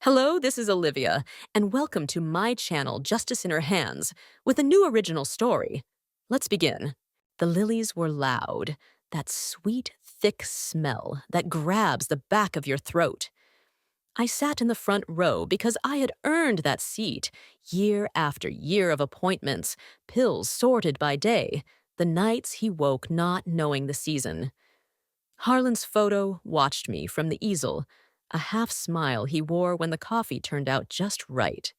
Hello, this is Olivia, and welcome to my channel, Justice in Her Hands, with a new original story. Let's begin. The lilies were loud, that sweet, thick smell that grabs the back of your throat. I sat in the front row because I had earned that seat, year after year of appointments, pills sorted by day, the nights he woke not knowing the season. Harlan's photo watched me from the easel, a half smile he wore when the coffee turned out just right.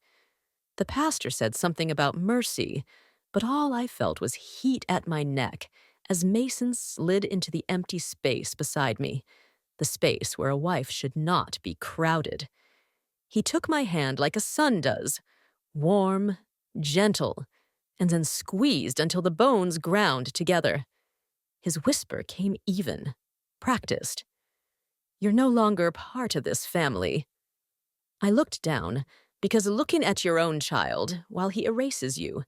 The pastor said something about mercy, but all I felt was heat at my neck as Mason slid into the empty space beside me, the space where a wife should not be crowded. He took my hand like a son does, warm, gentle, and then squeezed until the bones ground together. His whisper came even, practiced. "You're no longer part of this family." I looked down, because looking at your own child, while he erases you,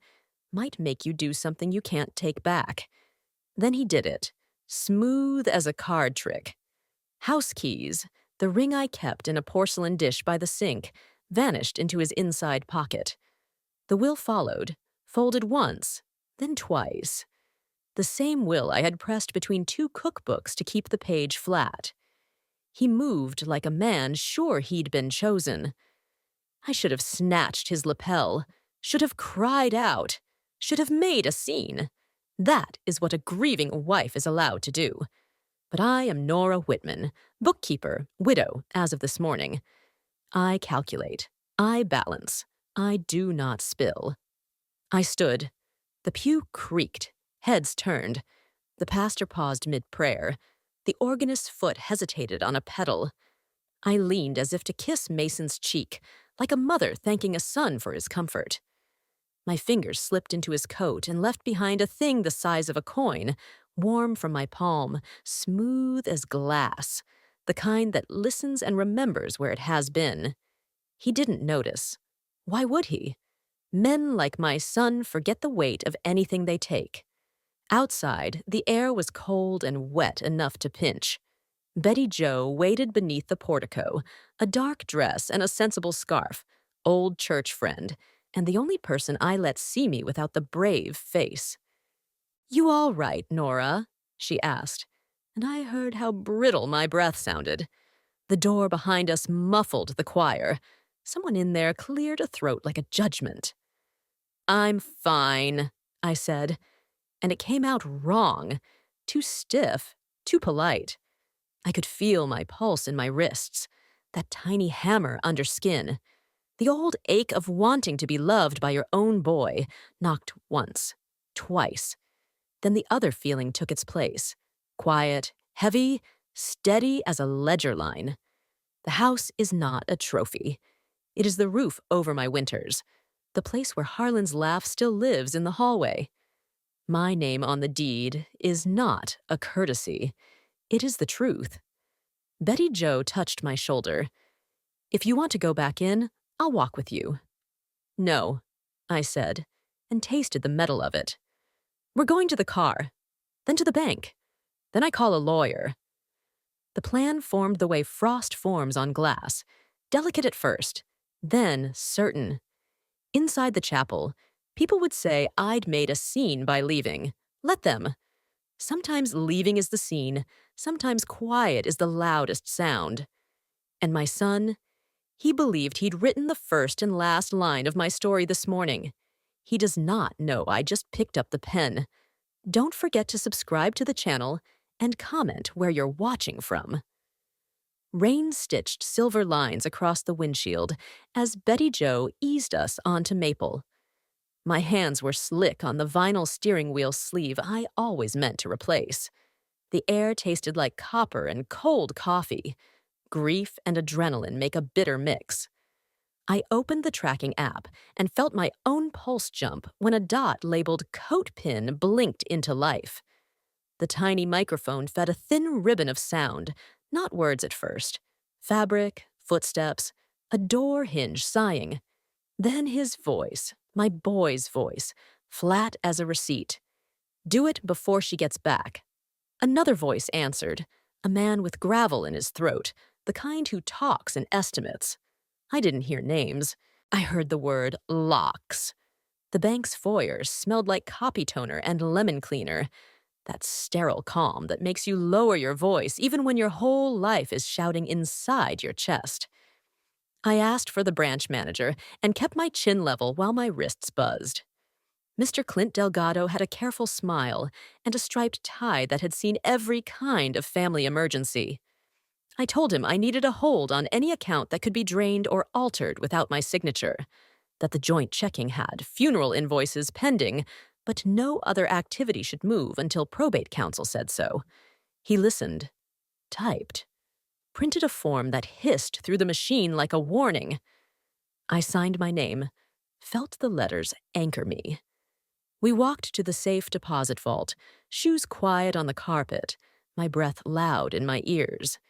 might make you do something you can't take back. Then he did it, smooth as a card trick. House keys, the ring I kept in a porcelain dish by the sink, vanished into his inside pocket. The will followed, folded once, then twice. The same will I had pressed between two cookbooks to keep the page flat. He moved like a man sure he'd been chosen. I should have snatched his lapel, should have cried out, should have made a scene. That is what a grieving wife is allowed to do. But I am Nora Whitman, bookkeeper, widow, as of this morning. I calculate, I balance, I do not spill. I stood. The pew creaked, heads turned. The pastor paused mid-prayer. The organist's foot hesitated on a pedal. I leaned as if to kiss Mason's cheek, like a mother thanking a son for his comfort. My fingers slipped into his coat and left behind a thing the size of a coin, warm from my palm, smooth as glass, the kind that listens and remembers where it has been. He didn't notice. Why would he? Men like my son forget the weight of anything they take. Outside, the air was cold and wet enough to pinch. Betty Jo waited beneath the portico, a dark dress and a sensible scarf, old church friend, and the only person I let see me without the brave face. "You all right, Nora?" she asked, and I heard how brittle my breath sounded. The door behind us muffled the choir. Someone in there cleared a throat like a judgment. "I'm fine," I said. And it came out wrong, too stiff, too polite. I could feel my pulse in my wrists, that tiny hammer under skin. The old ache of wanting to be loved by your own boy, knocked once, twice. Then the other feeling took its place, quiet, heavy, steady as a ledger line. The house is not a trophy. It is the roof over my winters, the place where Harlan's laugh still lives in the hallway. My name on the deed is not a courtesy. It is the truth. Betty Jo touched my shoulder. "If you want to go back in, I'll walk with you." "No," I said, and tasted the metal of it. "We're going to the car, then to the bank. Then I call a lawyer." The plan formed the way frost forms on glass, delicate at first, then certain. Inside the chapel, people would say I'd made a scene by leaving. Let them. Sometimes leaving is the scene, sometimes quiet is the loudest sound. And my son, he believed he'd written the first and last line of my story this morning. He does not know I just picked up the pen. Don't forget to subscribe to the channel and comment where you're watching from. Rain stitched silver lines across the windshield as Betty Jo eased us onto Maple. My hands were slick on the vinyl steering wheel sleeve I always meant to replace. The air tasted like copper and cold coffee. Grief and adrenaline make a bitter mix. I opened the tracking app and felt my own pulse jump when a dot labeled coat pin blinked into life. The tiny microphone fed a thin ribbon of sound, not words at first. Fabric, footsteps, a door hinge sighing. Then his voice, my boy's voice, flat as a receipt. "Do it before she gets back." Another voice answered, a man with gravel in his throat, the kind who talks in estimates. I didn't hear names. I heard the word locks. The bank's foyer smelled like copy toner and lemon cleaner, that sterile calm that makes you lower your voice even when your whole life is shouting inside your chest. I asked for the branch manager and kept my chin level while my wrists buzzed. Mr. Clint Delgado had a careful smile and a striped tie that had seen every kind of family emergency. I told him I needed a hold on any account that could be drained or altered without my signature, that the joint checking had funeral invoices pending, but no other activity should move until probate counsel said so. He listened, typed, printed a form that hissed through the machine like a warning. I signed my name, felt the letters anchor me. We walked to the safe deposit vault, shoes quiet on the carpet, my breath loud in my ears.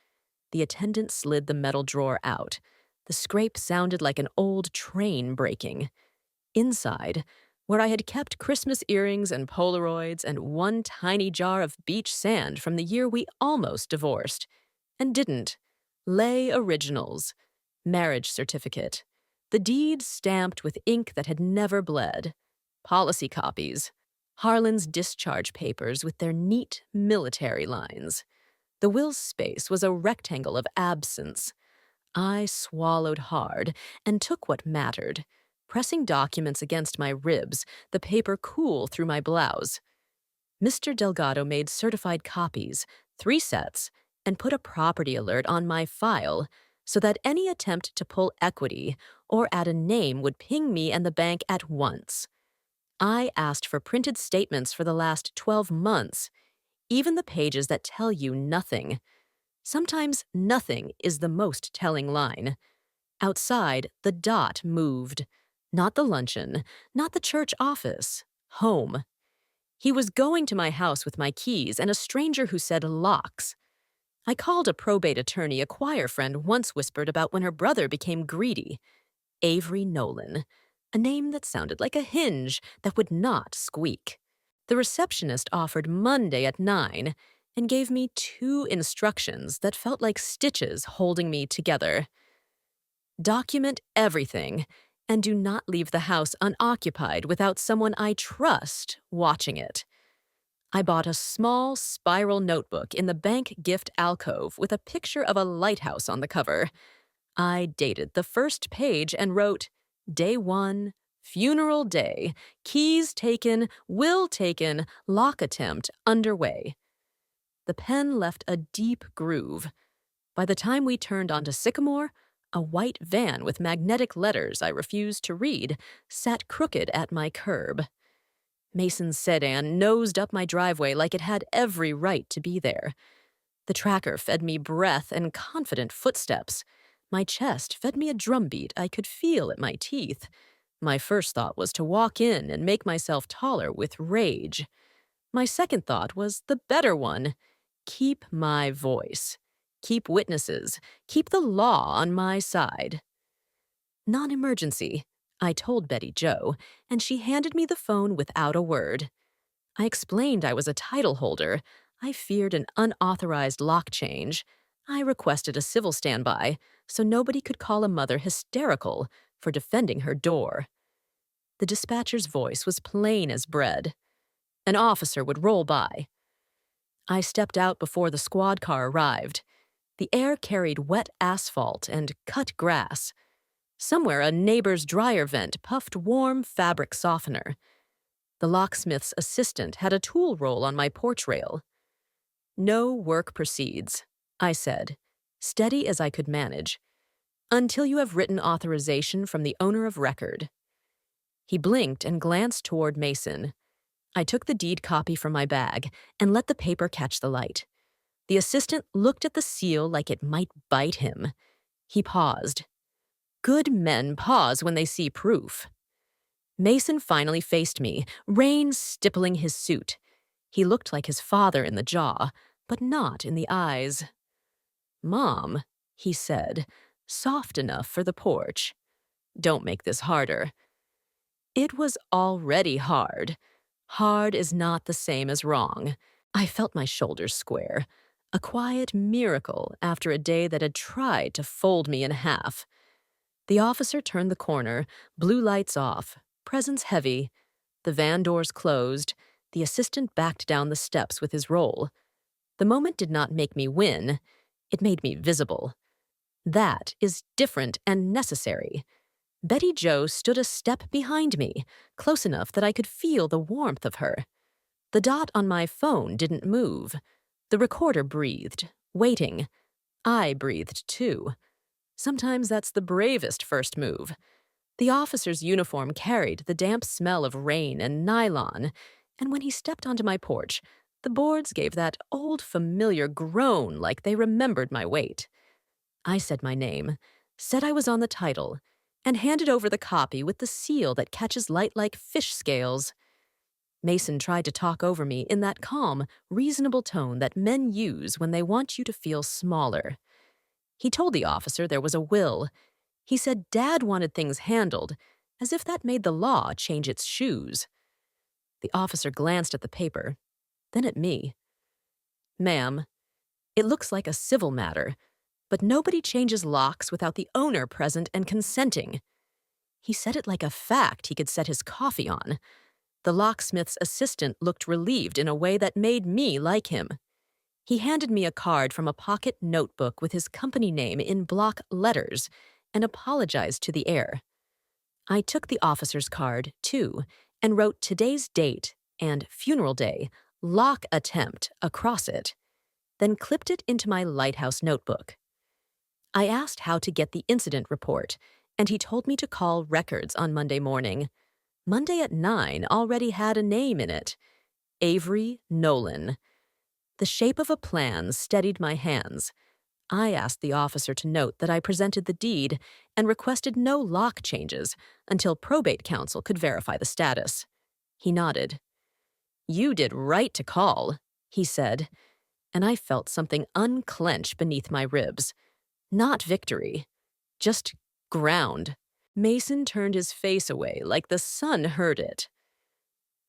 The attendant slid the metal drawer out. The scrape sounded like an old train braking. Inside, where I had kept Christmas earrings and Polaroids and one tiny jar of beach sand from the year we almost divorced, and didn't, lay originals, marriage certificate, the deed stamped with ink that had never bled, policy copies, Harlan's discharge papers with their neat military lines. The will space was a rectangle of absence. I swallowed hard and took what mattered, pressing documents against my ribs, the paper cool through my blouse. Mr. Delgado made certified copies, 3 sets, and put a property alert on my file so that any attempt to pull equity or add a name would ping me and the bank at once. I asked for printed statements for the last 12 months, even the pages that tell you nothing. Sometimes nothing is the most telling line. Outside, the dot moved. Not the luncheon, not the church office. Home. He was going to my house with my keys and a stranger who said locks. I called a probate attorney a choir friend once whispered about when her brother became greedy. Avery Nolan. A name that sounded like a hinge that would not squeak. The receptionist offered Monday at 9 and gave me 2 instructions that felt like stitches holding me together. Document everything, and do not leave the house unoccupied without someone I trust watching it. I bought a small spiral notebook in the bank gift alcove with a picture of a lighthouse on the cover. I dated the first page and wrote, Day 1, funeral day, keys taken, will taken, lock attempt underway. The pen left a deep groove. By the time we turned onto Sycamore, a white van with magnetic letters I refused to read sat crooked at my curb. Mason's sedan nosed up my driveway like it had every right to be there. The tracker fed me breath and confident footsteps. My chest fed me a drumbeat I could feel at my teeth. My first thought was to walk in and make myself taller with rage. My second thought was the better one. Keep my voice. Keep witnesses. Keep the law on my side. Non-emergency, I told Betty Jo, and she handed me the phone without a word. I explained I was a title holder. I feared an unauthorized lock change. I requested a civil standby so nobody could call a mother hysterical for defending her door. The dispatcher's voice was plain as bread. An officer would roll by. I stepped out before the squad car arrived. The air carried wet asphalt and cut grass. Somewhere a neighbor's dryer vent puffed warm fabric softener. The locksmith's assistant had a tool roll on my porch rail. No work proceeds, I said, steady as I could manage, until you have written authorization from the owner of record. He blinked and glanced toward Mason. I took the deed copy from my bag and let the paper catch the light. The assistant looked at the seal like it might bite him. He paused. Good men pause when they see proof. Mason finally faced me, rain stippling his suit. He looked like his father in the jaw, but not in the eyes. Mom, he said, soft enough for the porch. Don't make this harder. It was already hard. Hard is not the same as wrong. I felt my shoulders square. A quiet miracle after a day that had tried to fold me in half. The officer turned the corner, blue lights off, presence heavy, the van doors closed, the assistant backed down the steps with his roll. The moment did not make me win, it made me visible. That is different and necessary. Betty Jo stood a step behind me, close enough that I could feel the warmth of her. The dot on my phone didn't move. The recorder breathed, waiting. I breathed too. Sometimes that's the bravest first move. The officer's uniform carried the damp smell of rain and nylon, and when he stepped onto my porch, the boards gave that old familiar groan like they remembered my weight. I said my name, said I was on the title, and handed over the copy with the seal that catches light like fish scales. Mason tried to talk over me in that calm, reasonable tone that men use when they want you to feel smaller. He told the officer there was a will. He said Dad wanted things handled, as if that made the law change its shoes. The officer glanced at the paper, then at me. "Ma'am, it looks like a civil matter, but nobody changes locks without the owner present and consenting." He said it like a fact he could set his coffee on. The locksmith's assistant looked relieved in a way that made me like him. He handed me a card from a pocket notebook with his company name in block letters and apologized to the heir. I took the officer's card, too, and wrote today's date and funeral day, lock attempt, across it, then clipped it into my lighthouse notebook. I asked how to get the incident report, and he told me to call records on Monday morning. Monday at 9 already had a name in it. Avery Nolan. The shape of a plan steadied my hands. I asked the officer to note that I presented the deed and requested no lock changes until probate counsel could verify the status. He nodded. "You did right to call," he said, and I felt something unclench beneath my ribs. Not victory, just ground. Mason turned his face away like the sun heard it.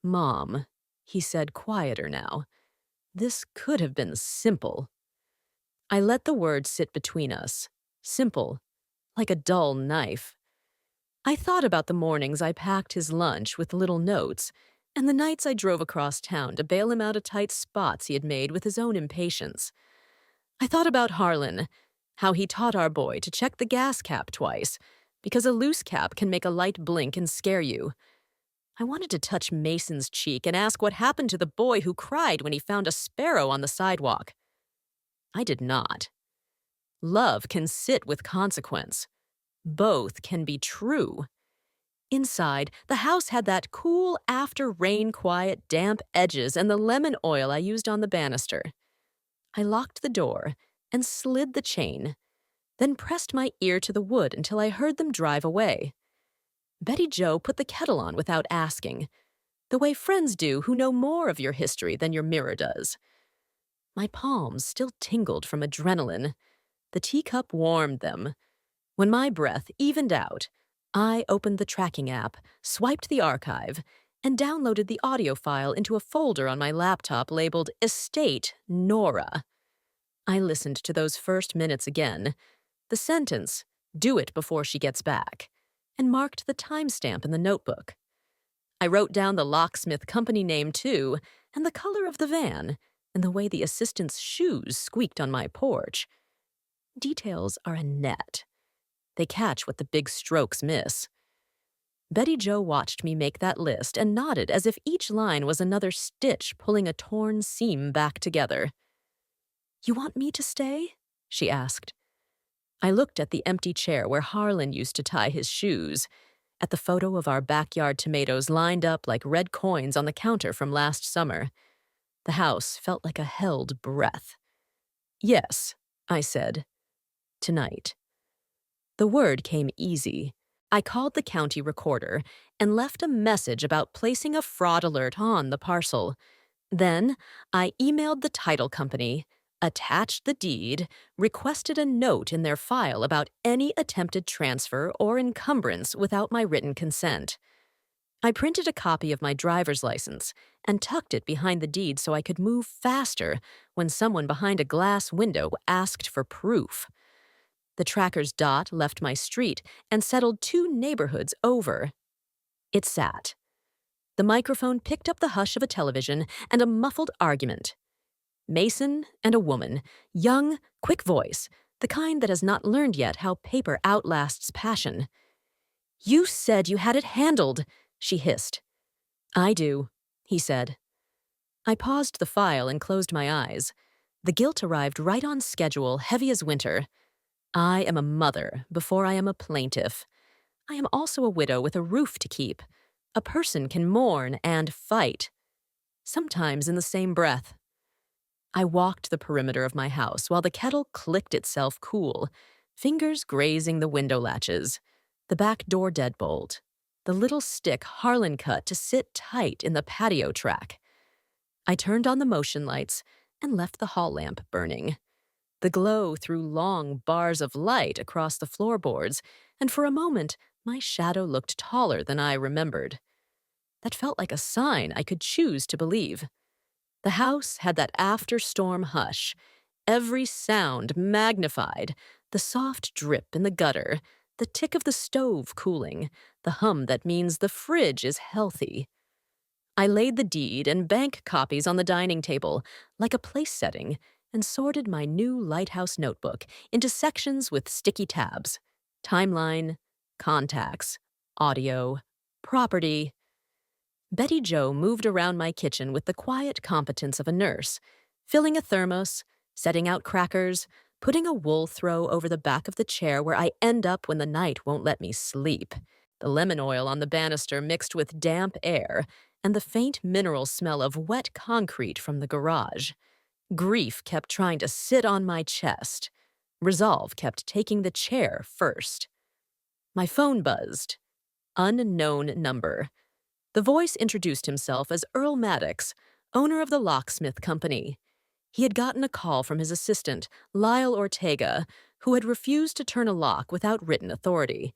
"Mom," he said, quieter now, "this could have been simple." I let the words sit between us. Simple, like a dull knife. I thought about the mornings I packed his lunch with little notes, and the nights I drove across town to bail him out of tight spots he had made with his own impatience. I thought about Harlan, how he taught our boy to check the gas cap twice, because a loose cap can make a light blink and scare you. I wanted to touch Mason's cheek and ask what happened to the boy who cried when he found a sparrow on the sidewalk. I did not. Love can sit with consequence. Both can be true. Inside, the house had that cool after-rain quiet damp edges and the lemon oil I used on the banister. I locked the door and slid the chain, then pressed my ear to the wood until I heard them drive away. Betty Jo put the kettle on without asking, the way friends do who know more of your history than your mirror does. My palms still tingled from adrenaline. The teacup warmed them. When my breath evened out, I opened the tracking app, swiped the archive, and downloaded the audio file into a folder on my laptop labeled Estate Nora. I listened to those first minutes again. The sentence, "Do it before she gets back," and marked the timestamp in the notebook. I wrote down the locksmith company name, too, and the color of the van, and the way the assistant's shoes squeaked on my porch. Details are a net. They catch what the big strokes miss. Betty Jo watched me make that list and nodded as if each line was another stitch pulling a torn seam back together. "You want me to stay?" she asked. I looked at the empty chair where Harlan used to tie his shoes, at the photo of our backyard tomatoes lined up like red coins on the counter from last summer. The house felt like a held breath. "Yes," I said. "Tonight." The word came easy. I called the county recorder and left a message about placing a fraud alert on the parcel. Then I emailed the title company, attached the deed, requested a note in their file about any attempted transfer or encumbrance without my written consent. I printed a copy of my driver's license and tucked it behind the deed so I could move faster when someone behind a glass window asked for proof. The tracker's dot left my street and settled 2 neighborhoods over. It sat. The microphone picked up the hush of a television and a muffled argument. Mason and a woman, young, quick voice, the kind that has not learned yet how paper outlasts passion. "You said you had it handled," she hissed. "I do," he said. I paused the file and closed my eyes. The guilt arrived right on schedule, heavy as winter. I am a mother before I am a plaintiff. I am also a widow with a roof to keep. A person can mourn and fight, sometimes in the same breath. I walked the perimeter of my house while the kettle clicked itself cool, fingers grazing the window latches, the back door deadbolt, the little stick Harlan cut to sit tight in the patio track. I turned on the motion lights and left the hall lamp burning. The glow threw long bars of light across the floorboards, and for a moment, my shadow looked taller than I remembered. That felt like a sign I could choose to believe. The house had that after-storm hush, every sound magnified, the soft drip in the gutter, the tick of the stove cooling, the hum that means the fridge is healthy. I laid the deed and bank copies on the dining table, like a place setting, and sorted my new Lighthouse notebook into sections with sticky tabs: timeline, contacts, audio, property. Betty Jo moved around my kitchen with the quiet competence of a nurse, filling a thermos, setting out crackers, putting a wool throw over the back of the chair where I end up when the night won't let me sleep. The lemon oil on the banister mixed with damp air, and the faint mineral smell of wet concrete from the garage. Grief kept trying to sit on my chest. Resolve kept taking the chair first. My phone buzzed. Unknown number. The voice introduced himself as Earl Maddox, owner of the locksmith company. He had gotten a call from his assistant, Lyle Ortega, who had refused to turn a lock without written authority.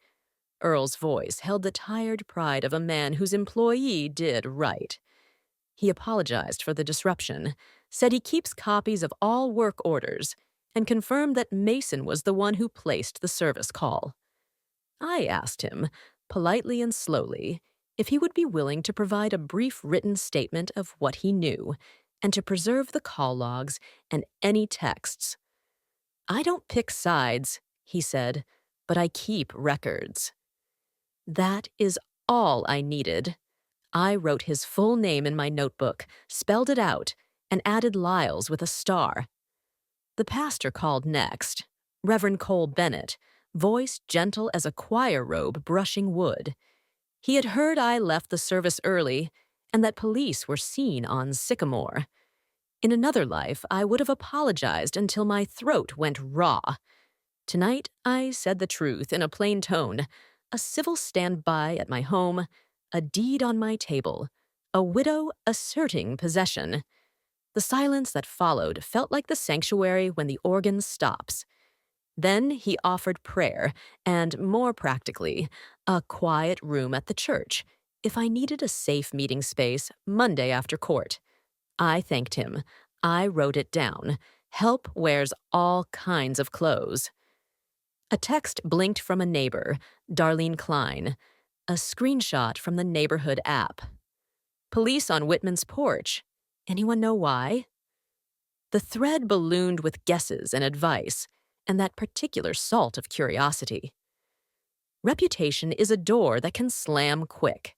Earl's voice held the tired pride of a man whose employee did right. He apologized for the disruption, said he keeps copies of all work orders, and confirmed that Mason was the one who placed the service call. I asked him, politely and slowly, if he would be willing to provide a brief written statement of what he knew, and to preserve the call logs and any texts. "I don't pick sides," he said, "but I keep records." That is all I needed. I wrote his full name in my notebook, spelled it out, and added Lyle's with a star. The pastor called next, Reverend Cole Bennett, voice gentle as a choir robe brushing wood. He had heard I left the service early and that police were seen on Sycamore. In another life, I would have apologized until my throat went raw. Tonight, I said the truth in a plain tone, a civil standby at my home, a deed on my table, a widow asserting possession. The silence that followed felt like the sanctuary when the organ stops. Then he offered prayer, and more practically, a quiet room at the church, if I needed a safe meeting space Monday after court. I thanked him. I wrote it down. Help wears all kinds of clothes. A text blinked from a neighbor, Darlene Klein. A screenshot from the neighborhood app. Police on Whitman's porch. Anyone know why? The thread ballooned with guesses and advice, and that particular salt of curiosity. Reputation is a door that can slam quick.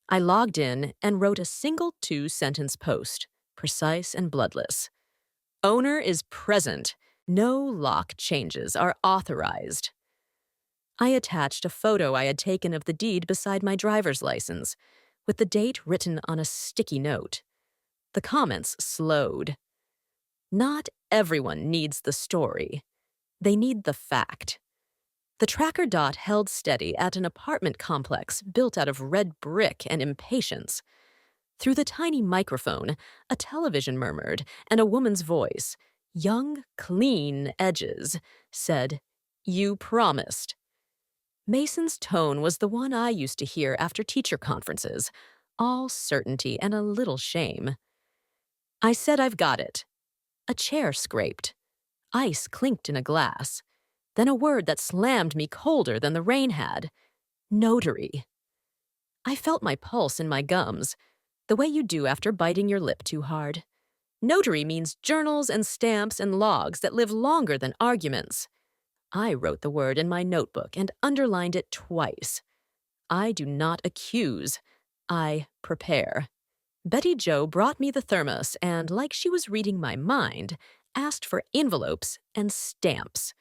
I logged in and wrote a single 2-sentence post, precise and bloodless. Owner is present. No lock changes are authorized. I attached a photo I had taken of the deed beside my driver's license, with the date written on a sticky note. The comments slowed. Not everyone needs the story. They need the fact. The tracker dot held steady at an apartment complex built out of red brick and impatience. Through the tiny microphone, a television murmured, and a woman's voice, young, clean edges, said, "You promised." Mason's tone was the one I used to hear after teacher conferences, all certainty and a little shame. I said I've got it. A chair scraped. Ice clinked in a glass. Then a word that slammed me colder than the rain had. Notary. I felt my pulse in my gums, the way you do after biting your lip too hard. Notary means journals and stamps and logs that live longer than arguments. I wrote the word in my notebook and underlined it twice. I do not accuse. I prepare. Betty Jo brought me the thermos and, like she was reading my mind, asked for envelopes and stamps.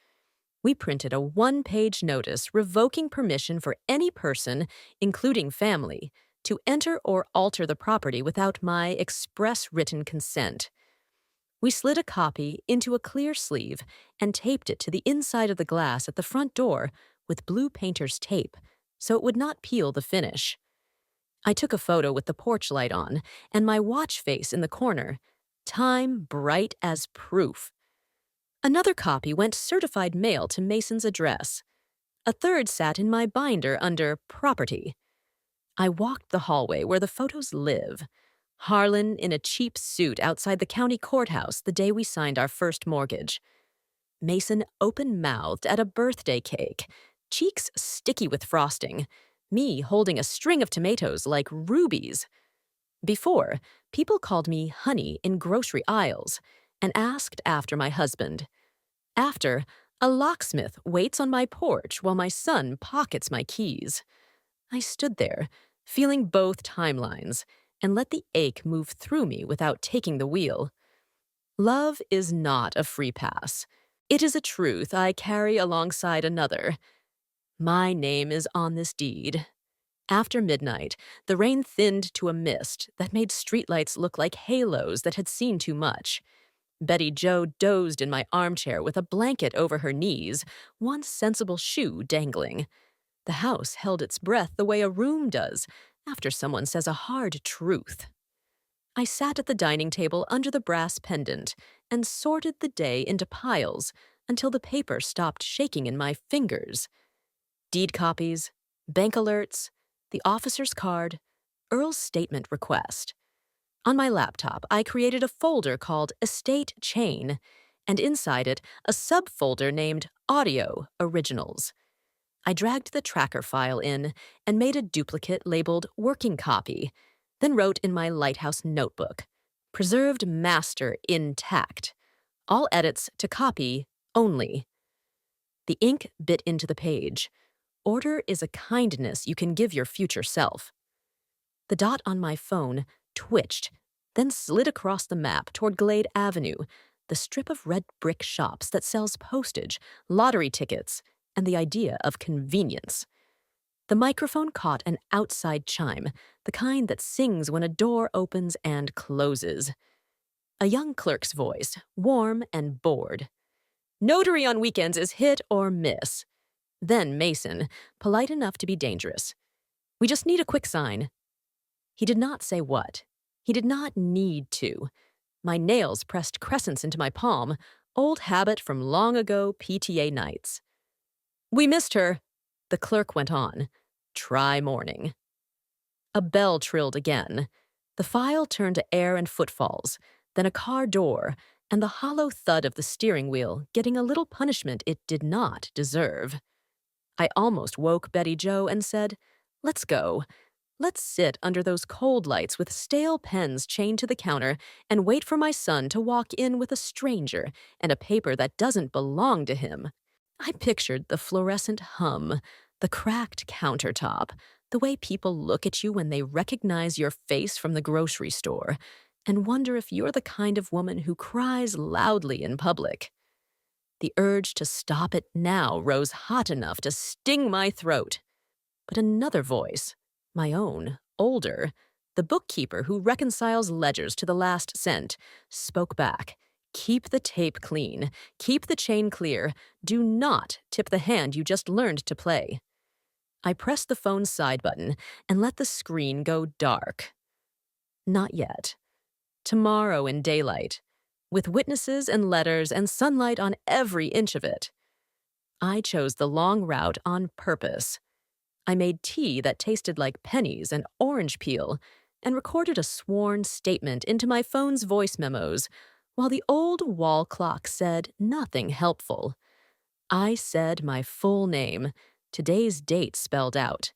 We printed a one-page notice revoking permission for any person, including family, to enter or alter the property without my express written consent. We slid a copy into a clear sleeve and taped it to the inside of the glass at the front door with blue painter's tape so it would not peel the finish. I took a photo with the porch light on and my watch face in the corner, time bright as proof. Another copy went certified mail to Mason's address. A third sat in my binder under property. I walked the hallway where the photos live. Harlan in a cheap suit outside the county courthouse the day we signed our first mortgage. Mason open-mouthed at a birthday cake, cheeks sticky with frosting, me holding a string of tomatoes like rubies. Before, people called me honey in grocery aisles and asked after my husband. After, a locksmith waits on my porch while my son pockets my keys. I stood there, feeling both timelines, and let the ache move through me without taking the wheel. Love is not a free pass. It is a truth I carry alongside another. My name is on this deed. After midnight, the rain thinned to a mist that made streetlights look like halos that had seen too much. Betty Jo dozed in my armchair with a blanket over her knees, one sensible shoe dangling. The house held its breath the way a room does after someone says a hard truth. I sat at the dining table under the brass pendant and sorted the day into piles until the paper stopped shaking in my fingers. Deed copies, bank alerts, the officer's card, Earl's statement request. On my laptop, I created a folder called Estate Chain, and inside it, a subfolder named Audio Originals. I dragged the tracker file in and made a duplicate labeled Working Copy, then wrote in my Lighthouse notebook, Preserved Master Intact. All edits to copy only. The ink bit into the page. Order is a kindness you can give your future self. The dot on my phone twitched, then slid across the map toward Glade Avenue, the strip of red brick shops that sells postage, lottery tickets, and the idea of convenience. The microphone caught an outside chime, the kind that sings when a door opens and closes. A young clerk's voice, warm and bored. Notary on weekends is hit or miss. Then Mason, polite enough to be dangerous. We just need a quick sign. He did not say what. He did not need to. My nails pressed crescents into my palm, old habit from long ago PTA nights. We missed her, the clerk went on. Try morning. A bell trilled again. The file turned to air and footfalls, then a car door, and the hollow thud of the steering wheel getting a little punishment it did not deserve. I almost woke Betty Jo and said, Let's go. Let's sit under those cold lights with stale pens chained to the counter and wait for my son to walk in with a stranger and a paper that doesn't belong to him. I pictured the fluorescent hum, the cracked countertop, the way people look at you when they recognize your face from the grocery store, and wonder if you're the kind of woman who cries loudly in public. The urge to stop it now rose hot enough to sting my throat. But another voice, my own, older, the bookkeeper who reconciles ledgers to the last cent, spoke back. Keep the tape clean. Keep the chain clear. Do not tip the hand you just learned to play. I pressed the phone's side button and let the screen go dark. Not yet. Tomorrow in daylight, with witnesses and letters and sunlight on every inch of it. I chose the long route on purpose. I made tea that tasted like pennies and orange peel and recorded a sworn statement into my phone's voice memos while the old wall clock said nothing helpful. I said my full name, today's date spelled out,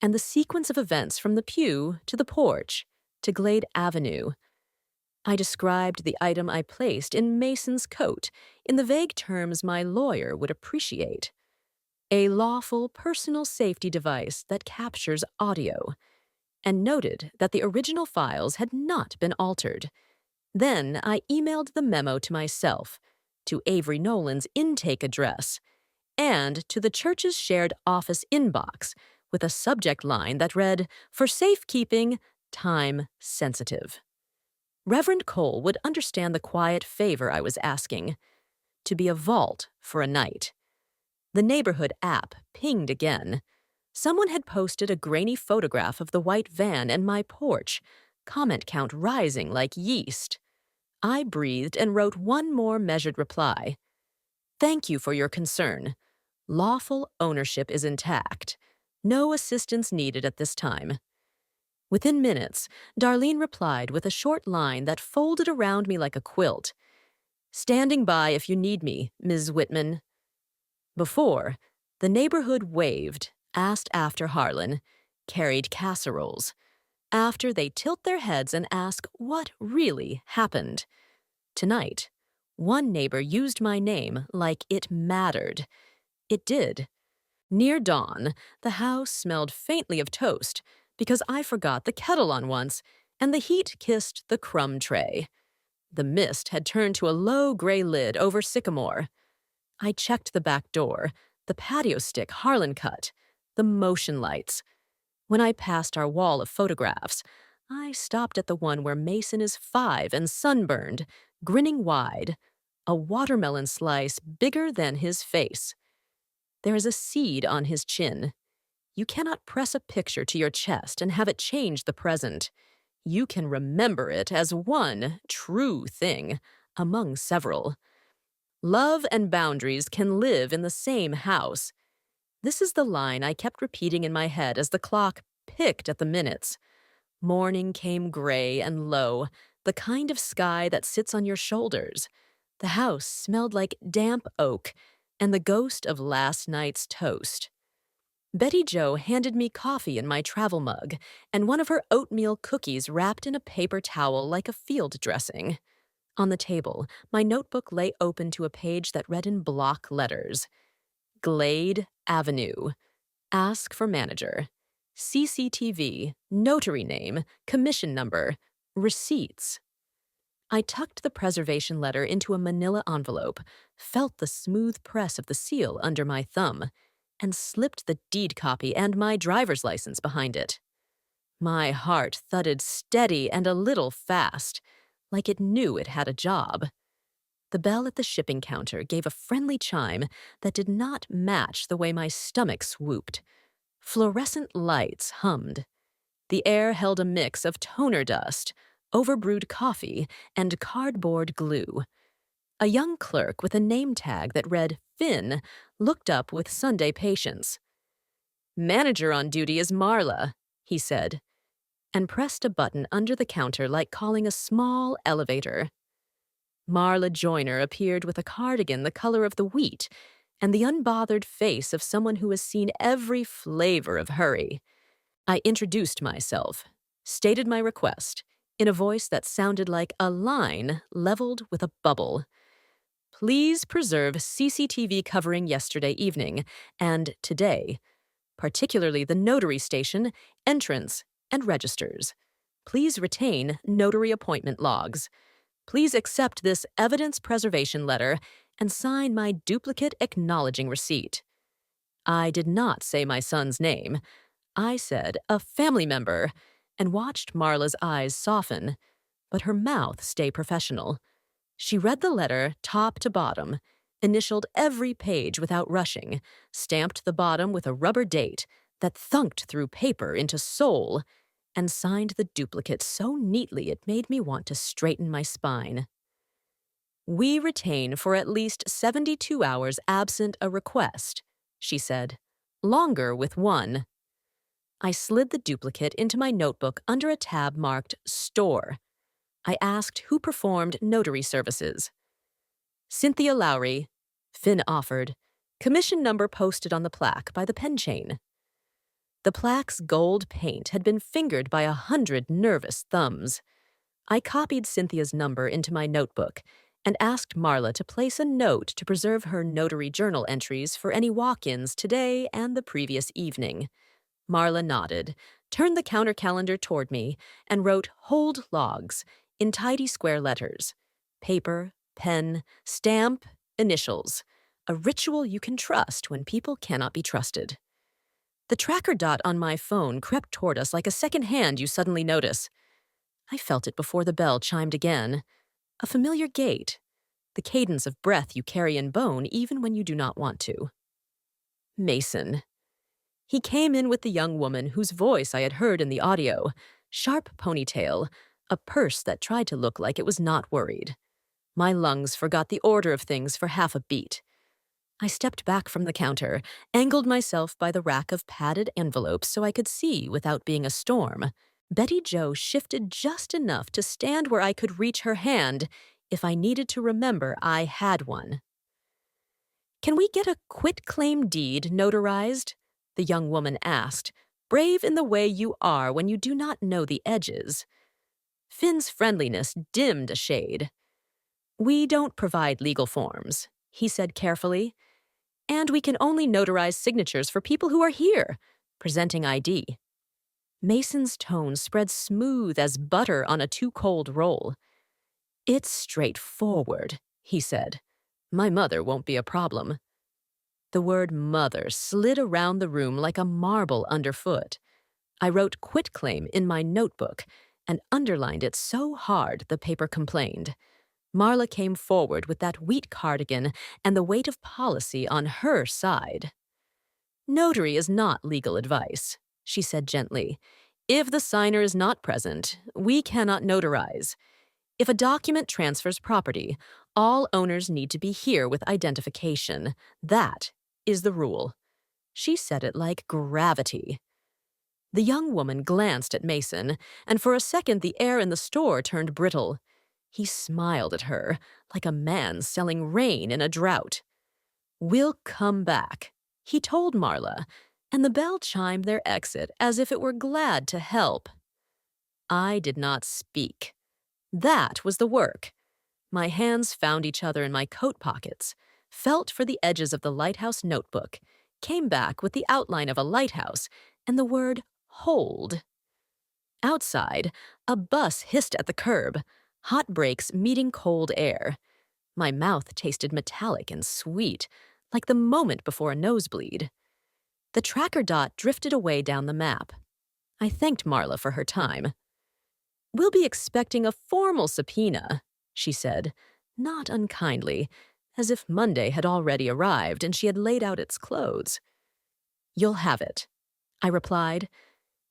and the sequence of events from the pew to the porch to Glade Avenue. I described the item I placed in Mason's coat in the vague terms my lawyer would appreciate. A lawful personal safety device that captures audio, and noted that the original files had not been altered. Then I emailed the memo to myself, to Avery Nolan's intake address, and to the church's shared office inbox with a subject line that read, "For safekeeping, time sensitive." Reverend Cole would understand the quiet favor I was asking, to be a vault for a night. The neighborhood app pinged again. Someone had posted a grainy photograph of the white van and my porch, comment count rising like yeast. I breathed and wrote one more measured reply. "Thank you for your concern. Lawful ownership is intact. No assistance needed at this time." Within minutes, Darlene replied with a short line that folded around me like a quilt. "Standing by if you need me, Ms. Whitman." Before, the neighborhood waved, asked after Harlan, carried casseroles. After, they tilt their heads and ask what really happened. Tonight, one neighbor used my name like it mattered. It did. Near dawn, the house smelled faintly of toast because I forgot the kettle on once, and the heat kissed the crumb tray. The mist had turned to a low gray lid over sycamore. I checked the back door, the patio stick Harlan cut, the motion lights. When I passed our wall of photographs, I stopped at the one where Mason is 5 and sunburned, grinning wide, a watermelon slice bigger than his face. There is a seed on his chin. You cannot press a picture to your chest and have it change the present. You can remember it as one true thing among several. Love and boundaries can live in the same house. This is the line I kept repeating in my head as the clock picked at the minutes. Morning came gray and low, the kind of sky that sits on your shoulders. The house smelled like damp oak and the ghost of last night's toast. Betty Jo handed me coffee in my travel mug and one of her oatmeal cookies wrapped in a paper towel like a field dressing. On the table, my notebook lay open to a page that read in block letters. Glade Avenue. Ask for manager. CCTV, notary name, commission number, receipts. I tucked the preservation letter into a manila envelope, felt the smooth press of the seal under my thumb, and slipped the deed copy and my driver's license behind it. My heart thudded steady and a little fast, like it knew it had a job. The bell at the shipping counter gave a friendly chime that did not match the way my stomach swooped. Fluorescent lights hummed. The air held a mix of toner dust, overbrewed coffee, and cardboard glue. A young clerk with a name tag that read Finn looked up with Sunday patience. "Manager on duty is Marla," he said, and pressed a button under the counter like calling a small elevator. Marla Joyner appeared with a cardigan the color of the wheat and the unbothered face of someone who has seen every flavor of hurry. I introduced myself, stated my request, in a voice that sounded like a line leveled with a bubble. "Please preserve CCTV covering yesterday evening and today, particularly the notary station, entrance, and registers. Please retain notary appointment logs. Please accept this evidence preservation letter and sign my duplicate acknowledging receipt." I did not say my son's name. I said a family member and watched Marla's eyes soften, but her mouth stay professional. She read the letter top to bottom, initialed every page without rushing, stamped the bottom with a rubber date that thunked through paper into soul, and signed the duplicate so neatly it made me want to straighten my spine. "We retain for at least 72 hours absent a request," she said. "Longer with one." I slid the duplicate into my notebook under a tab marked Store. I asked who performed notary services. "Cynthia Lowry," Finn offered, Commission number posted on the plaque by the pen chain. The plaque's gold paint had been fingered by 100 nervous thumbs. I copied Cynthia's number into my notebook and asked Marla to place a note to preserve her notary journal entries for any walk-ins today and the previous evening. Marla nodded, turned the counter calendar toward me, and wrote "Hold logs" in tidy square letters. Paper, pen, stamp, initials. A ritual you can trust when people cannot be trusted. The tracker dot on my phone crept toward us like a second hand you suddenly notice. I felt it before the bell chimed again. A familiar gait. The cadence of breath you carry in bone even when you do not want to. Mason. He came in with the young woman whose voice I had heard in the audio. Sharp ponytail, a purse that tried to look like it was not worried. My lungs forgot the order of things for half a beat. I stepped back from the counter, angled myself by the rack of padded envelopes so I could see without being a storm. Betty Jo shifted just enough to stand where I could reach her hand if I needed to remember I had one. "Can we get a quitclaim deed notarized?" the young woman asked, brave in the way you are when you do not know the edges. Finn's friendliness dimmed a shade. "We don't provide legal forms," he said carefully. "And we can only notarize signatures for people who are here, presenting ID." Mason's tone spread smooth as butter on a too-cold roll. "It's straightforward," he said. "My mother won't be a problem." The word mother slid around the room like a marble underfoot. I wrote quitclaim in my notebook and underlined it so hard the paper complained. Marla came forward with that wheat cardigan and the weight of policy on her side. "Notary is not legal advice," she said gently. "If the signer is not present, we cannot notarize. If a document transfers property, all owners need to be here with identification. That is the rule." She said it like gravity. The young woman glanced at Mason, and for a second the air in the store turned brittle. He smiled at her, like a man selling rain in a drought. "We'll come back," he told Marla, and the bell chimed their exit as if it were glad to help. I did not speak. That was the work. My hands found each other in my coat pockets, felt for the edges of the lighthouse notebook, came back with the outline of a lighthouse and the word "hold." Outside, a bus hissed at the curb, hot brakes meeting cold air. My mouth tasted metallic and sweet, like the moment before a nosebleed. The tracker dot drifted away down the map. I thanked Marla for her time. "We'll be expecting a formal subpoena," she said, not unkindly, as if Monday had already arrived and she had laid out its clothes. "You'll have it," I replied,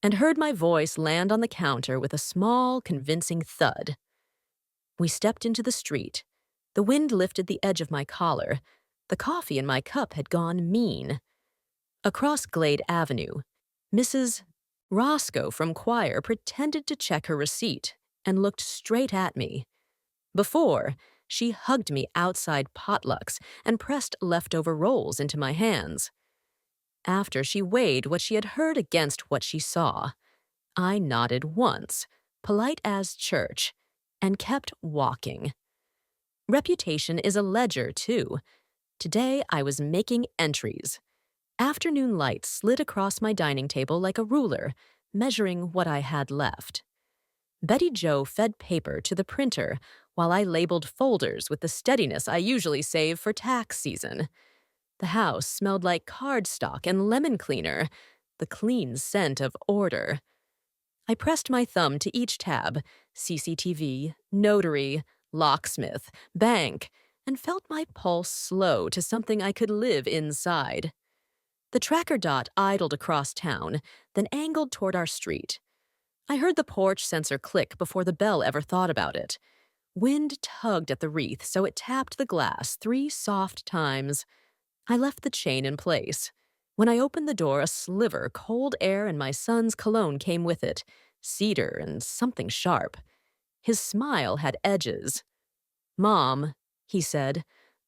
and heard my voice land on the counter with a small, convincing thud. We stepped into the street. The wind lifted the edge of my collar. The coffee in my cup had gone mean. Across Glade Avenue, Mrs. Roscoe from choir pretended to check her receipt and looked straight at me. Before, she hugged me outside potlucks and pressed leftover rolls into my hands. After, she weighed what she had heard against what she saw. I nodded once, polite as church, and kept walking. Reputation is a ledger, too. Today I was making entries. Afternoon light slid across my dining table like a ruler, measuring what I had left. Betty Jo fed paper to the printer while I labeled folders with the steadiness I usually save for tax season. The house smelled like cardstock and lemon cleaner, the clean scent of order. I pressed my thumb to each tab, CCTV, notary, locksmith, bank, and felt my pulse slow to something I could live inside. The tracker dot idled across town, then angled toward our street. I heard the porch sensor click before the bell ever thought about it. Wind tugged at the wreath so it tapped the glass 3 soft times. I left the chain in place. When I opened the door, a sliver, cold air and my son's cologne came with it, cedar and something sharp. His smile had edges. "Mom," he said,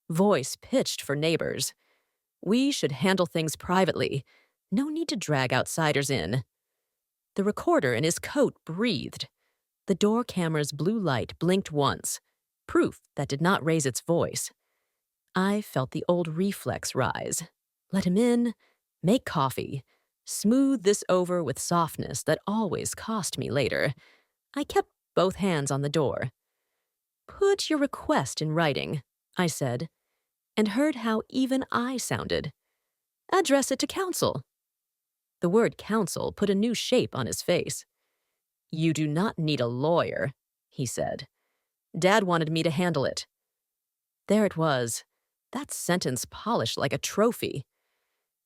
voice pitched for neighbors. We should handle things privately. No need to drag outsiders in. The recorder in his coat breathed. The door camera's blue light blinked once, proof that did not raise its voice. I felt the old reflex rise. Let him in, make coffee, smooth this over with softness that always cost me later. I kept both hands on the door. Put your request in writing, I said, and heard how even I sounded. Address it to counsel. The word counsel put a new shape on his face. You do not need a lawyer, he said. Dad wanted me to handle it. There it was. That sentence polished like a trophy.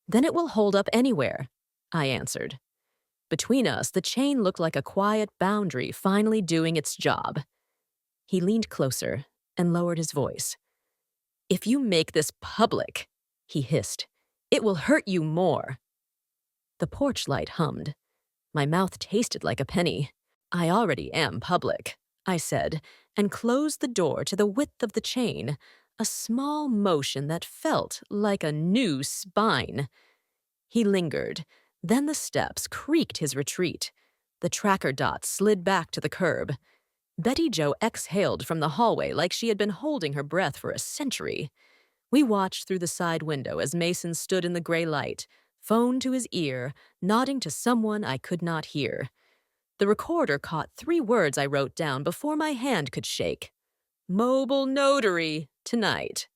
Then it will hold up anywhere, I answered. Between us, the chain looked like a quiet boundary finally doing its job. He leaned closer and lowered his voice. If you make this public, he hissed, it will hurt you more. The porch light hummed. My mouth tasted like a penny. I already am public, I said, and closed the door to the width of the chain, a small motion that felt like a new spine. He lingered. Then the steps creaked his retreat. The tracker dot slid back to the curb. Betty Jo exhaled from the hallway like she had been holding her breath for a century. We watched through the side window as Mason stood in the gray light, phone to his ear, nodding to someone I could not hear. The recorder caught 3 words I wrote down before my hand could shake. Mobile notary, tonight.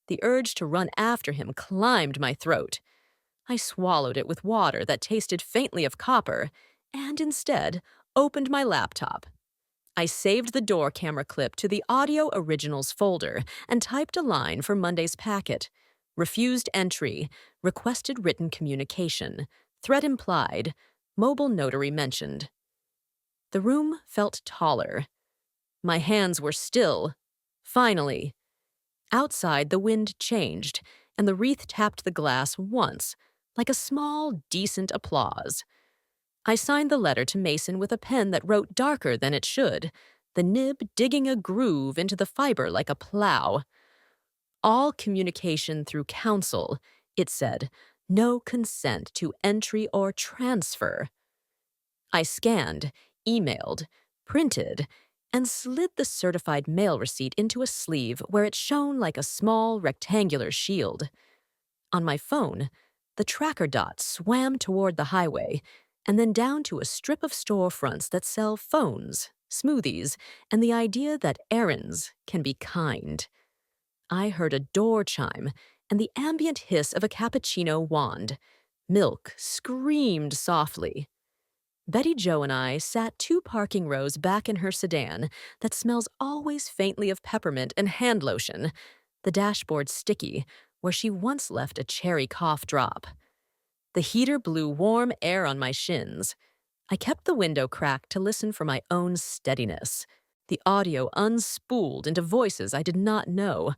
The urge to run after him climbed my throat. I swallowed it with water that tasted faintly of copper, and instead opened my laptop. I saved the door camera clip to the Audio Originals folder and typed a line for Monday's packet. Refused entry, requested written communication, threat implied, mobile notary mentioned. The room felt taller. My hands were still. Finally. Outside, the wind changed, and the wreath tapped the glass once, like a small, decent applause. I signed the letter to Mason with a pen that wrote darker than it should, the nib digging a groove into the fiber like a plow. All communication through counsel, it said, no consent to entry or transfer. I scanned, emailed, printed, and slid the certified mail receipt into a sleeve where it shone like a small rectangular shield. On my phone, the tracker dot swam toward the highway and then down to a strip of storefronts that sell phones, smoothies, and the idea that errands can be kind. I heard a door chime and the ambient hiss of a cappuccino wand. Milk screamed softly. Betty Jo and I sat 2 parking rows back in her sedan that smells always faintly of peppermint and hand lotion, the dashboard sticky, where she once left a cherry cough drop. The heater blew warm air on my shins. I kept the window cracked to listen for my own steadiness. The audio unspooled into voices I did not know.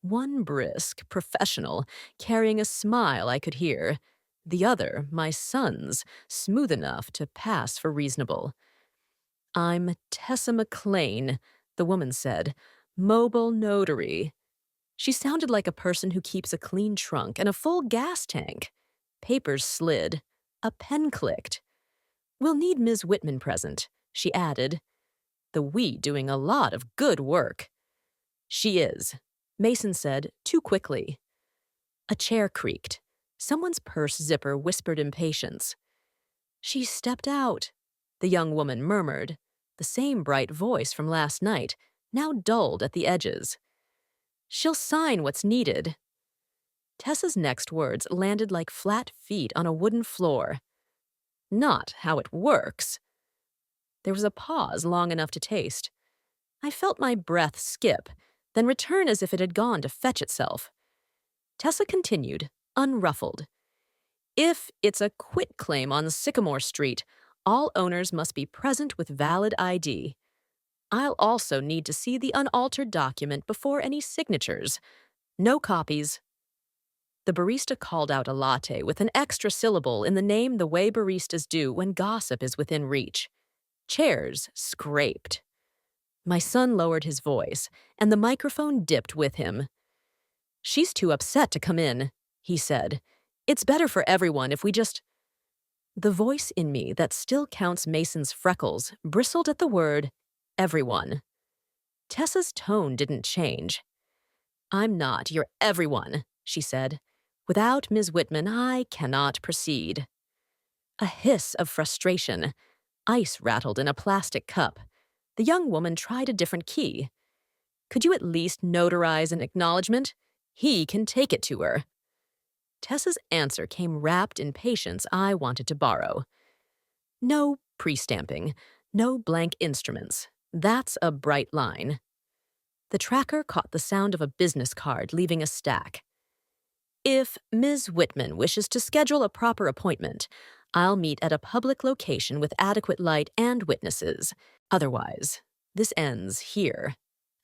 One brisk, professional, carrying a smile I could hear. The other, my son's, smooth enough to pass for reasonable. I'm Tessa McLean, the woman said. Mobile notary. She sounded like a person who keeps a clean trunk and a full gas tank. Papers slid. A pen clicked. We'll need Ms. Whitman present, she added. The we doing a lot of good work. She is, Mason said, too quickly. A chair creaked. Someone's purse zipper whispered impatience. She stepped out, the young woman murmured, the same bright voice from last night, now dulled at the edges. She'll sign what's needed. Tessa's next words landed like flat feet on a wooden floor. Not how it works. There was a pause long enough to taste. I felt my breath skip, then return as if it had gone to fetch itself. Tessa continued, unruffled. If it's a quitclaim on Sycamore Street, all owners must be present with valid ID. I'll also need to see the unaltered document before any signatures. No copies. The barista called out a latte with an extra syllable in the name the way baristas do when gossip is within reach. Chairs scraped. My son lowered his voice, and the microphone dipped with him. She's too upset to come in, he said. It's better for everyone if we just. The voice in me that still counts Mason's freckles bristled at the word everyone. Tessa's tone didn't change. I'm not your everyone, she said. Without Ms. Whitman, I cannot proceed. A hiss of frustration. Ice rattled in a plastic cup. The young woman tried a different key. Could you at least notarize an acknowledgement? He can take it to her. Tessa's answer came wrapped in patience I wanted to borrow. No pre-stamping, no blank instruments. That's a bright line. The tracker caught the sound of a business card leaving a stack. If Ms. Whitman wishes to schedule a proper appointment, I'll meet at a public location with adequate light and witnesses. Otherwise, this ends here.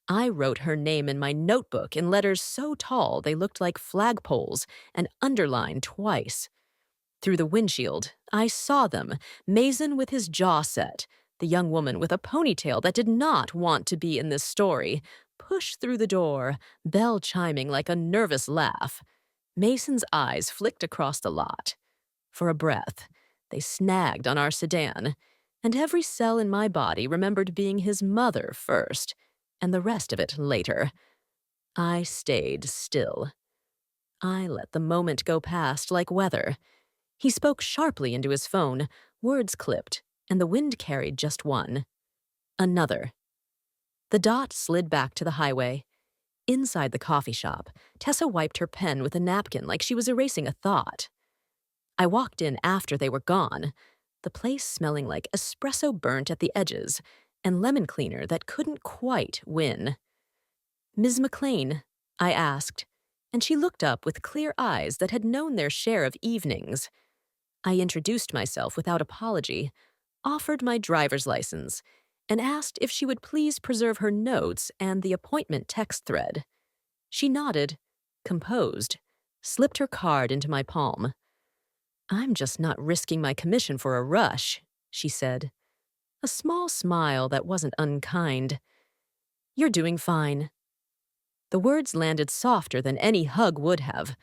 I wrote her name in my notebook in letters so tall they looked like flagpoles and underlined twice. Through the windshield, I saw them, Mason with his jaw set, the young woman with a ponytail that did not want to be in this story, push through the door, bell chiming like a nervous laugh. Mason's eyes flicked across the lot. For a breath, they snagged on our sedan, and every cell in my body remembered being his mother first, and the rest of it later. I stayed still. I let the moment go past like weather. He spoke sharply into his phone, words clipped, and the wind carried just one. Another. The dot slid back to the highway. Inside the coffee shop, Tessa wiped her pen with a napkin like she was erasing a thought. I walked in after they were gone, the place smelling like espresso burnt at the edges and lemon cleaner that couldn't quite win. Ms. McLean, I asked, and she looked up with clear eyes that had known their share of evenings. I introduced myself without apology, offered my driver's license, and asked if she would please preserve her notes and the appointment text thread. She nodded, composed, slipped her card into my palm. I'm just not risking my commission for a rush, she said. A small smile that wasn't unkind. You're doing fine. The words landed softer than any hug would have.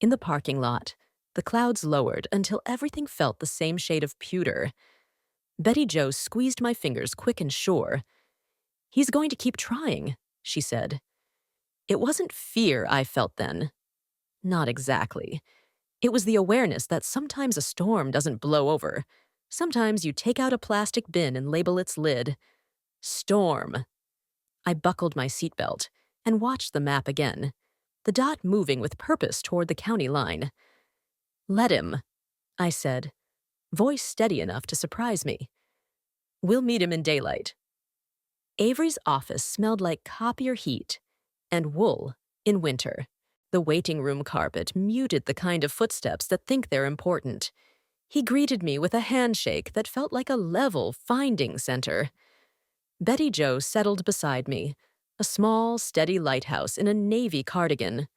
In the parking lot, the clouds lowered until everything felt the same shade of pewter. Betty Jo squeezed my fingers quick and sure. He's going to keep trying, she said. It wasn't fear I felt then. Not exactly. It was the awareness that sometimes a storm doesn't blow over. Sometimes you take out a plastic bin and label its lid. Storm. I buckled my seatbelt and watched the map again, the dot moving with purpose toward the county line. Let him, I said, voice steady enough to surprise me. We'll meet him in daylight. Avery's office smelled like copier heat and wool in winter. The waiting room carpet muted the kind of footsteps that think they're important. He greeted me with a handshake that felt like a level finding center. Betty Jo settled beside me, a small, steady lighthouse in a navy cardigan.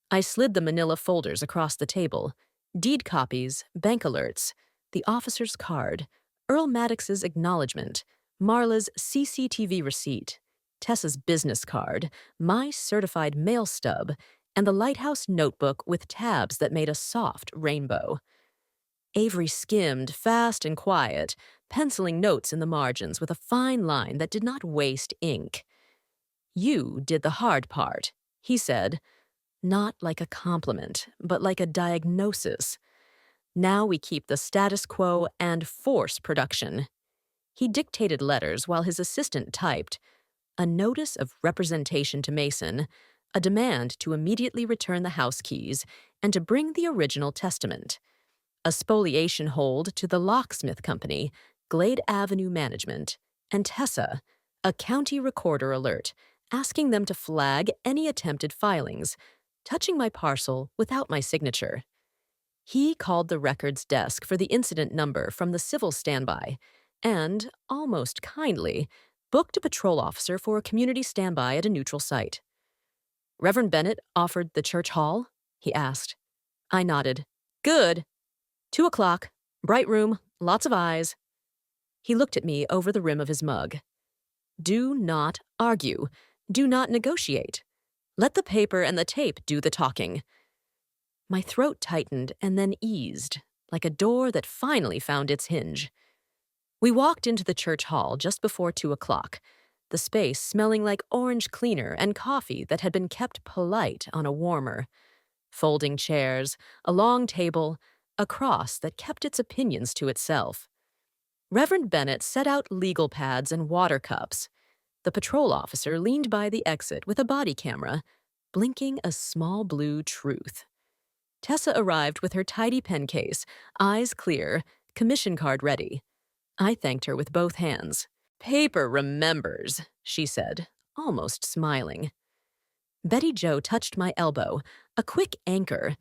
I slid the manila folders across the table, deed copies, bank alerts, the officer's card, Earl Maddox's acknowledgement, Marla's CCTV receipt, Tessa's business card, my certified mail stub, and the lighthouse notebook with tabs that made a soft rainbow. Avery skimmed, fast and quiet, penciling notes in the margins with a fine line that did not waste ink. You did the hard part, he said, not like a compliment, but like a diagnosis. Now we keep the status quo and force production. He dictated letters while his assistant typed, a notice of representation to Mason, a demand to immediately return the house keys, and to bring the original testament. A spoliation hold to the locksmith company, Glade Avenue Management, and Tessa, a county recorder alert, asking them to flag any attempted filings, touching my parcel without my signature. He called the records desk for the incident number from the civil standby, and, almost kindly, booked a patrol officer for a community standby at a neutral site. Reverend Bennett offered the church hall? He asked. I nodded. Good. 2:00, bright room, lots of eyes. He looked at me over the rim of his mug. Do not argue. Do not negotiate. Let the paper and the tape do the talking. My throat tightened and then eased, like a door that finally found its hinge. We walked into the church hall just before 2 o'clock, the space smelling like orange cleaner and coffee that had been kept polite on a warmer. Folding chairs, a long table, a cross that kept its opinions to itself. Reverend Bennett set out legal pads and water cups. The patrol officer leaned by the exit with a body camera, blinking a small blue truth. Tessa arrived with her tidy pen case, eyes clear, commission card ready. I thanked her with both hands. "Paper remembers," she said, almost smiling. Betty Jo touched my elbow, a quick anchor.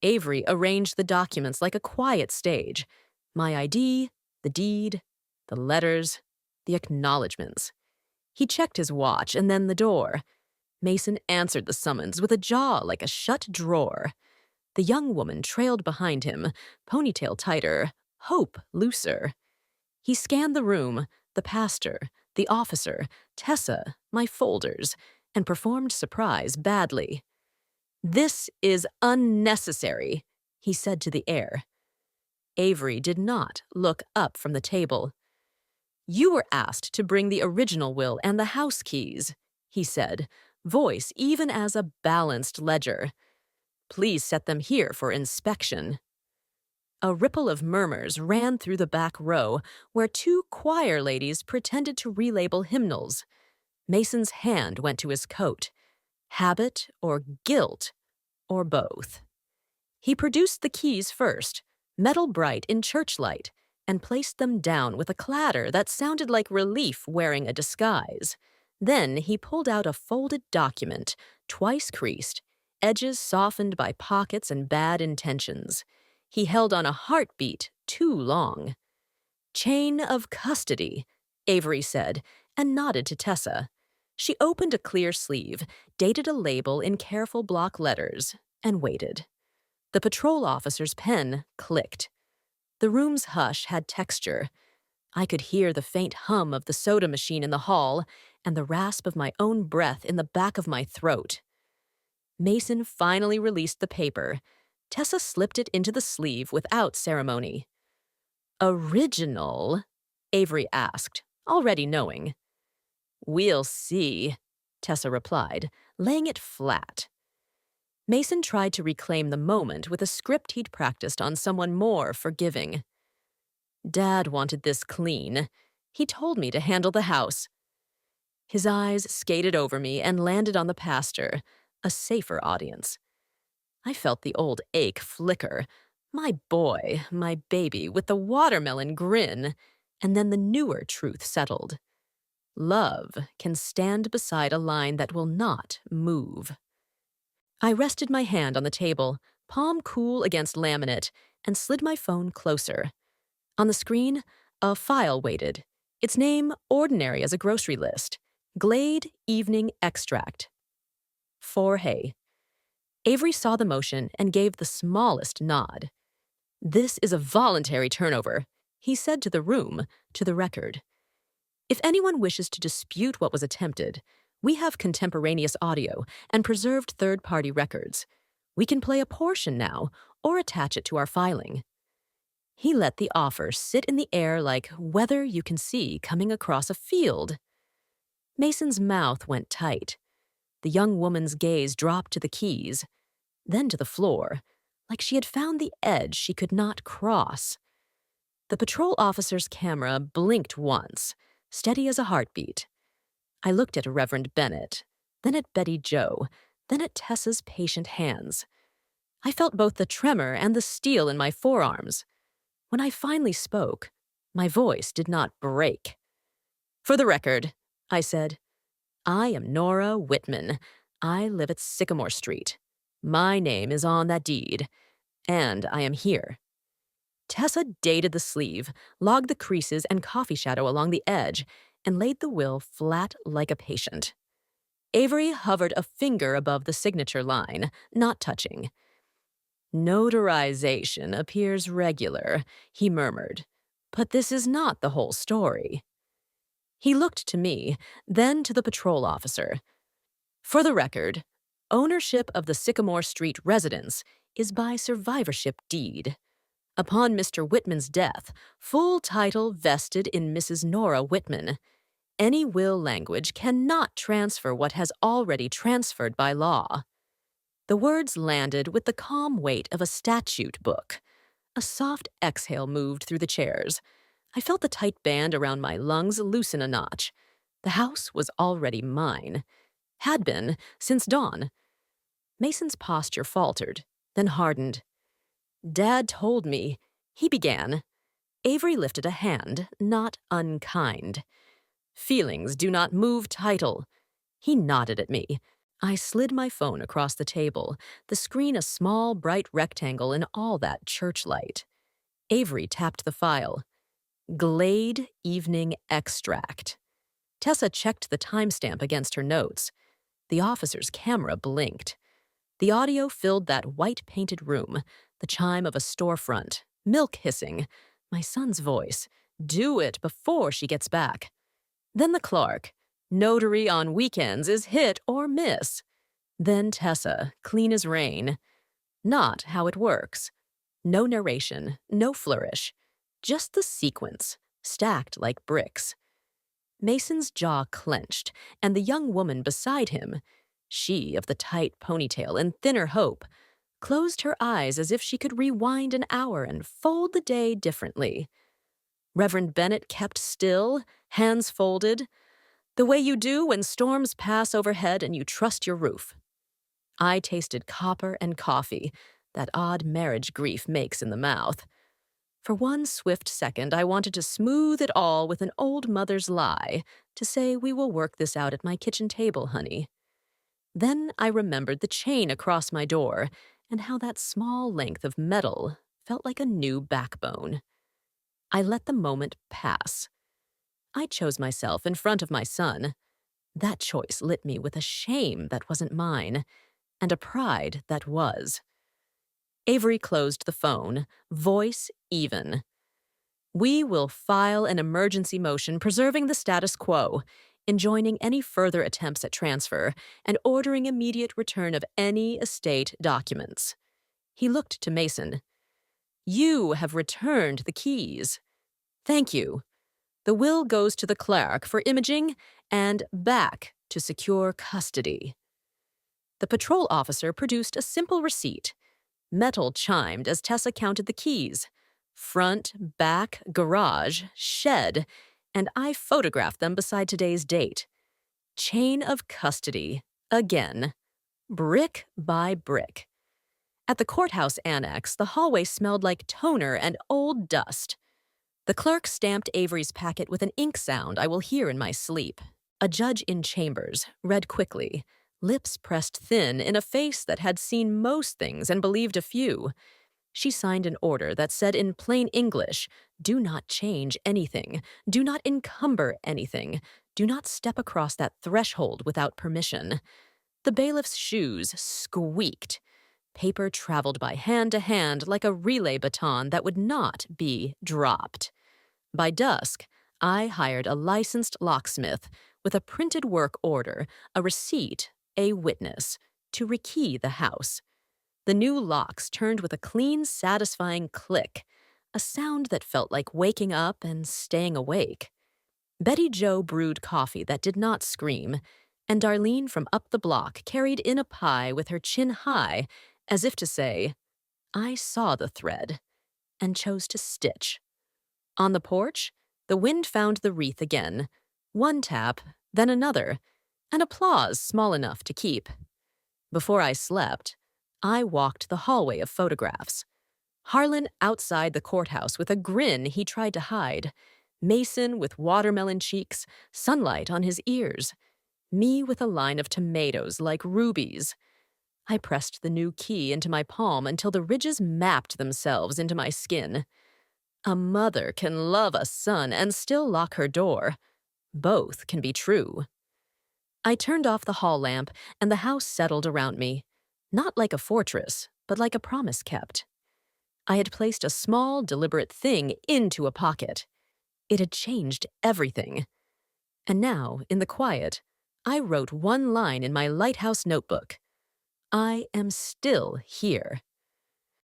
Avery arranged the documents like a quiet stage. My ID, the deed, the letters, the acknowledgments. He checked his watch and then the door. Mason answered the summons with a jaw like a shut drawer. The young woman trailed behind him, ponytail tighter, hope looser. He scanned the room, the pastor, the officer, Tessa, my folders, and performed surprise badly. "This is unnecessary," he said to the air. Avery did not look up from the table. "You were asked to bring the original will and the house keys," he said, voice even as a balanced ledger. "Please set them here for inspection." A ripple of murmurs ran through the back row, where two choir ladies pretended to relabel hymnals. Mason's hand went to his coat. Habit or guilt, or both. He produced the keys first, metal bright in church light, and placed them down with a clatter that sounded like relief wearing a disguise. Then he pulled out a folded document, twice creased, edges softened by pockets and bad intentions. He held on a heartbeat too long. "Chain of custody," Avery said, and nodded to Tessa. She opened a clear sleeve, dated a label in careful block letters, and waited. The patrol officer's pen clicked. The room's hush had texture. I could hear the faint hum of the soda machine in the hall and the rasp of my own breath in the back of my throat. Mason finally released the paper. Tessa slipped it into the sleeve without ceremony. "Original?" Avery asked, already knowing. "We'll see," Tessa replied, laying it flat. Mason tried to reclaim the moment with a script he'd practiced on someone more forgiving. "Dad wanted this clean. He told me to handle the house." His eyes skated over me and landed on the pastor, a safer audience. I felt the old ache flicker. My boy, my baby, with the watermelon grin. And then the newer truth settled. Love can stand beside a line that will not move. I rested my hand on the table, palm cool against laminate, and slid my phone closer. On the screen, a file waited. Its name ordinary as a grocery list. Glade Evening Extract. Forhay. Avery saw the motion and gave the smallest nod. "This is a voluntary turnover," he said to the room, to the record. "If anyone wishes to dispute what was attempted, we have contemporaneous audio and preserved third-party records. We can play a portion now or attach it to our filing." He let the offer sit in the air like weather you can see coming across a field. Mason's mouth went tight. The young woman's gaze dropped to the keys, then to the floor, like she had found the edge she could not cross. The patrol officer's camera blinked once, steady as a heartbeat. I looked at Reverend Bennett, then at Betty Jo, then at Tessa's patient hands. I felt both the tremor and the steel in my forearms. When I finally spoke, my voice did not break. "For the record," I said, "I am Nora Whitman. I live at Sycamore Street. My name is on that deed, and I am here." Tessa dated the sleeve, logged the creases and coffee shadow along the edge, and laid the will flat like a patient. Avery hovered a finger above the signature line, not touching. "Notarization appears regular," he murmured, "but this is not the whole story." He looked to me, then to the patrol officer. "For the record, ownership of the Sycamore Street residence is by survivorship deed. Upon Mr. Whitman's death, full title vested in Mrs. Nora Whitman. Any will language cannot transfer what has already transferred by law. The words landed with the calm weight of a statute book. A soft exhale moved through the chairs. I felt the tight band around my lungs loosen a notch. The house was already mine. Had been since dawn. Mason's posture faltered, then hardened. Dad told me, he began. Avery lifted a hand, not unkind. Feelings do not move title. He nodded at me. I slid my phone across the table, the screen a small, bright rectangle in all that church light. Avery tapped the file. Glade Evening Extract. Tessa checked the timestamp against her notes. The officer's camera blinked. The audio filled that white-painted room, the chime of a storefront, milk hissing, my son's voice. Do it before she gets back. Then the clerk. Notary on weekends is hit or miss. Then Tessa, clean as rain. Not how it works. No narration, no flourish. Just the sequence, stacked like bricks. Mason's jaw clenched, and the young woman beside him, she of the tight ponytail and thinner hope, closed her eyes as if she could rewind an hour and fold the day differently. Reverend Bennett kept still, hands folded, the way you do when storms pass overhead and you trust your roof. I tasted copper and coffee, that odd marriage grief makes in the mouth. For one swift second, I wanted to smooth it all with an old mother's lie, to say we will work this out at my kitchen table, honey. Then I remembered the chain across my door and how that small length of metal felt like a new backbone. I let the moment pass. I chose myself in front of my son. That choice lit me with a shame that wasn't mine, and a pride that was. Avery closed the phone, voice even. We will file an emergency motion preserving the status quo, enjoining any further attempts at transfer, and ordering immediate return of any estate documents. He looked to Mason. You have returned the keys. Thank you. The will goes to the clerk for imaging and back to secure custody. The patrol officer produced a simple receipt. Metal chimed as Tessa counted the keys. Front, back, garage, shed, and I photographed them beside today's date. Chain of custody, again. Brick by brick. At the courthouse annex, the hallway smelled like toner and old dust. The clerk stamped Avery's packet with an ink sound I will hear in my sleep. A judge in chambers read quickly, lips pressed thin in a face that had seen most things and believed a few. She signed an order that said in plain English, do not change anything, do not encumber anything, do not step across that threshold without permission. The bailiff's shoes squeaked. Paper traveled by hand to hand like a relay baton that would not be dropped. By dusk, I hired a licensed locksmith with a printed work order, a receipt, a witness, to rekey the house. The new locks turned with a clean, satisfying click, a sound that felt like waking up and staying awake. Betty Jo brewed coffee that did not scream, and Darlene from up the block carried in a pie with her chin high, as if to say, I saw the thread, and chose to stitch. On the porch, the wind found the wreath again. One tap, then another, an applause small enough to keep. Before I slept, I walked the hallway of photographs. Harlan outside the courthouse with a grin he tried to hide. Mason with watermelon cheeks, sunlight on his ears. Me with a line of tomatoes like rubies. I pressed the new key into my palm until the ridges mapped themselves into my skin. A mother can love a son and still lock her door. Both can be true. I turned off the hall lamp, and the house settled around me. Not like a fortress, but like a promise kept. I had placed a small, deliberate thing into a pocket. It had changed everything. And now, in the quiet, I wrote one line in my lighthouse notebook. I am still here.